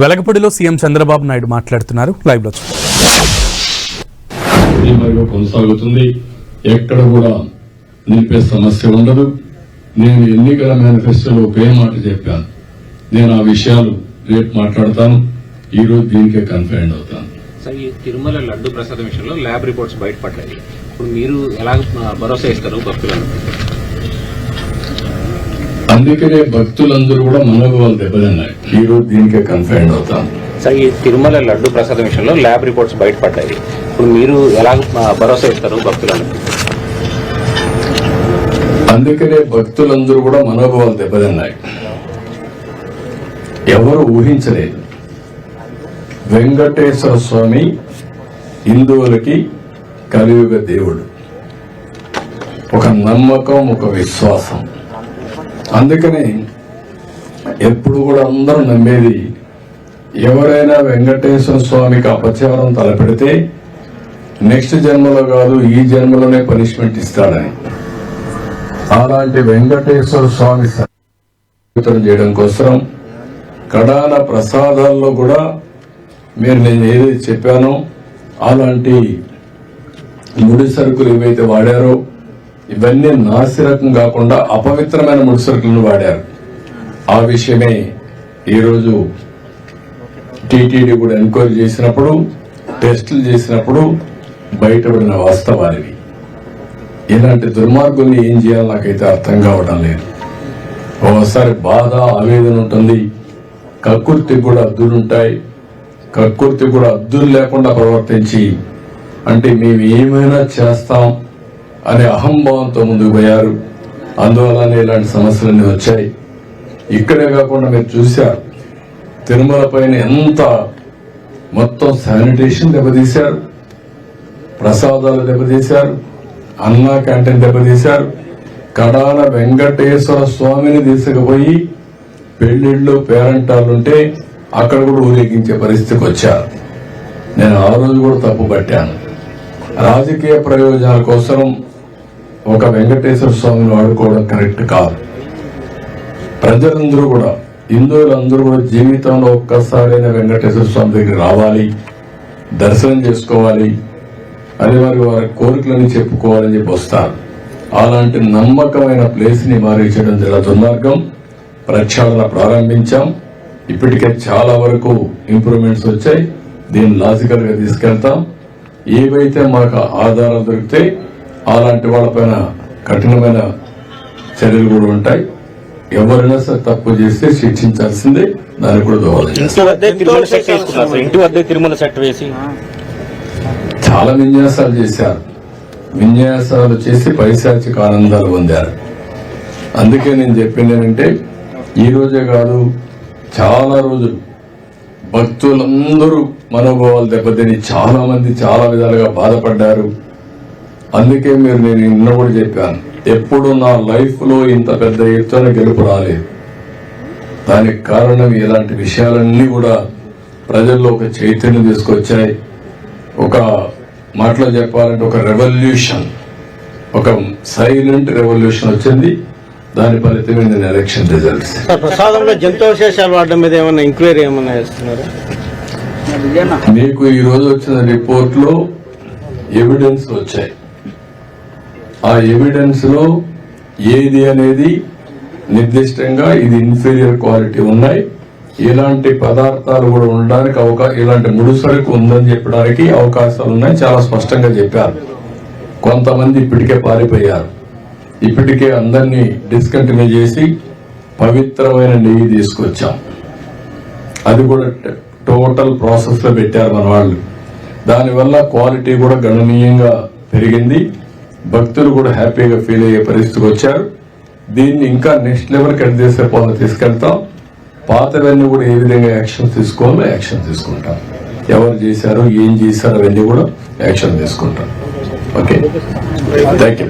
వెలగపూడిలో CM Chandrababu Naidu మాట్లాడుతున్నారు. Live లో కొనసాగుతుంది. ఎక్కడ కూడా నిలిపే సమస్య ఉండదు. నేను ఎన్నికల మేనిఫెస్టోలో ఒకే మాట చెప్పాను. నేను ఆ విషయాలు రేపు మాట్లాడతాను. ఈ రోజు దీనికే కన్ఫైండ్ అవుతాను. సార్, ఈ తిరుమల లడ్డు ప్రసాదం విషయంలో ల్యాబ్ రిపోర్ట్స్ బయటపడ్డాయి. ఇప్పుడు మీరు ఎలా భరోసా ఇస్తారు భక్తులను? అందుకనే భక్తులందరూ కూడా మనోభావాలు దెబ్బతిన్నాయి. ఈ రోజు దీనికే కన్ఫైండ్ అవుతాను. సార్, ఈ తిరుమల లడ్డు ప్రసాదం విషయంలో ల్యాబ్ రిపోర్ట్స్ బయటపడ్డాయి. ఇప్పుడు మీరు ఎలా భరోసా ఇస్తారు భక్తులను? అందుకనే భక్తులందరూ కూడా మనోభావాలు దెబ్బతిన్నాయి. ఎవరు ఊహించలేదు. వెంకటేశ్వర స్వామి హిందువులకి కలియుగ దేవుడు. ఒక నమ్మకం, ఒక విశ్వాసం. అందుకని ఎప్పుడు కూడా అందరూ నమ్మేది, ఎవరైనా వెంకటేశ్వర స్వామికి అపచారం తలపెడితే నెక్స్ట్ జన్మలో కాదు, ఈ జన్మలోనే పనిష్మెంట్ ఇస్తాడని. అలాంటి వెంకటేశ్వర స్వామి చేయడం కోసం కడాన ప్రసాదాల్లో కూడా నేను ఏదైతే చెప్పానో అలాంటి ముడి సరుకులు ఏవైతే వాడారో ఇవన్నీ నాసిరకం కాకుండా అపవిత్రమైన ముడి సరుకులను వాడారు. ఆ విషయమే ఈరోజు టీటీడీ కూడా ఎంక్వైరీ చేసినప్పుడు, టెస్టులు చేసినప్పుడు బయటపడిన వాస్తవానివి. ఇలాంటి దుర్మార్గుల్ని ఏం చేయాలో నాకైతే అర్థం కావడం లేదు. ఒకసారి బాధ, ఆవేదన ఉంటుంది. కక్కుర్తికి కూడా అద్దులుంటాయి. కక్కుర్తి కూడా అద్దులు లేకుండా ప్రవర్తించి, అంటే మేము ఏమైనా చేస్తాం అనే అహంభావంతో ముందుకు పోయారు. అందువల్లనే ఇలాంటి సమస్యలన్నీ వచ్చాయి. ఇక్కడే కాకుండా మీరు చూశారు, తిరుమల పైన ఎంత మొత్తం శానిటేషన్ దెబ్బతీశారు, ప్రసాదాలు దెబ్బతీశారు, అన్నా క్యాంటీన్ దెబ్బతీశారు. కడాన వెంకటేశ్వర స్వామిని తీసుకుపోయి పెళ్లిళ్ళు, పేరంటాలుంటే అక్కడ కూడా ఊరేగించే పరిస్థితికి వచ్చారు. నేను ఆ రోజు కూడా తప్పు పట్టాను. రాజకీయ ప్రయోజనాల కోసం ఒక వెంకటేశ్వర స్వామిని వాడుకోవడం కరెక్ట్ కాదు. ప్రజలందరూ కూడా, హిందువులందరూ కూడా జీవితంలో ఒక్కసారైనా వెంకటేశ్వర స్వామి దగ్గర రావాలి, దర్శనం చేసుకోవాలి, అది వారి కోరికలని చెప్పుకోవాలని చెప్పి వస్తారు. అలాంటి నమ్మకమైన ప్లేస్ ని మారించడం చాలా దుర్మార్గం. ప్రక్షాళన ప్రారంభించాం. ఇప్పటికే చాలా వరకు ఇంప్రూవ్మెంట్స్ వచ్చాయి. దీన్ని లాజికల్ గా తీసుకెళ్తాం. ఏవైతే మాకు ఆధారాలు దొరికితే అలాంటి వాళ్ళపైన కఠినమైన చర్యలు కూడా ఉంటాయి. ఎవరైనా సరే తప్పు చేస్తే శిక్షించాల్సిందే. దానికి కూడా దోవాలి. ఇంటి వద్ద తిరుమల సెట్ వేసి చాలా విన్యాసాలు చేశారు. విన్యాసాలు చేసి పైశాచిక ఆనందాలు పొందారు. అందుకే నేను చెప్పింది ఏంటంటే, ఈ రోజే కాదు, చాలా రోజులు భక్తులందరూ మనోభావాలు దెబ్బతిని చాలా మంది చాలా విధాలుగా బాధపడ్డారు. అందుకే నేను నిన్న కూడా చెప్పాను, ఎప్పుడు నా లైఫ్ లో ఇంత పెద్ద ఎత్తున గెలుపు రాలేదు. దానికి కారణం ఇలాంటి విషయాలన్నీ కూడా ప్రజల్లో ఒక చైతన్యం తీసుకొచ్చాయి. ఒక మాటలో చెప్పాలంటే ఒక రెవల్యూషన్, ఒక సైలెంట్ రెవల్యూషన్ వచ్చింది. దాని ఫలితమైన ఎలక్షన్ రిజల్ట్స్. ప్రసాదంలో జంతువశేషాలు వాడడం మీద ఏమన్నా ఎంక్వైరీ ఏమన్నా చేస్తున్నారు? మీకు ఈ రోజు వచ్చిన రిపోర్ట్ లో ఎవిడెన్స్ వచ్చాయి. ఆ ఎవిడెన్స్ లో ఏది అనేది నిర్దిష్టంగా ఇది ఇన్ఫీరియర్ క్వాలిటీ ఉన్నాయి, ఇలాంటి పదార్థాలు కూడా ఉండడానికి ఇలాంటి ముడిసరుకు ఉందని చెప్పడానికి అవకాశాలు ఉన్నాయి. చాలా స్పష్టంగా చెప్పారు. కొంతమంది ఇప్పటికే పారిపోయారు. ఇప్పటికే అందరినీ డిస్కంటిన్యూ చేసి పవిత్రమైన నెయ్యి తీసుకొచ్చాం. అది కూడా టోటల్ ప్రాసెస్ లో పెట్టారు మన వాళ్ళు. దానివల్ల క్వాలిటీ కూడా గణనీయంగా పెరిగింది. భక్తులు కూడా హ్యాపీగా ఫీల్ అయ్యే పరిస్థితికి వచ్చారు. దీన్ని ఇంకా నెక్స్ట్ లెవెల్ కట్ చేసే పోలా తీసుకెళ్తాం. పాతవన్నీ కూడా ఏ విధంగా యాక్షన్ తీసుకోవాలో యాక్షన్ తీసుకుంటాం. ఎవరు చేశారు, ఏం చేశారు అవన్నీ కూడా యాక్షన్ తీసుకుంటాం. Okay, thank you.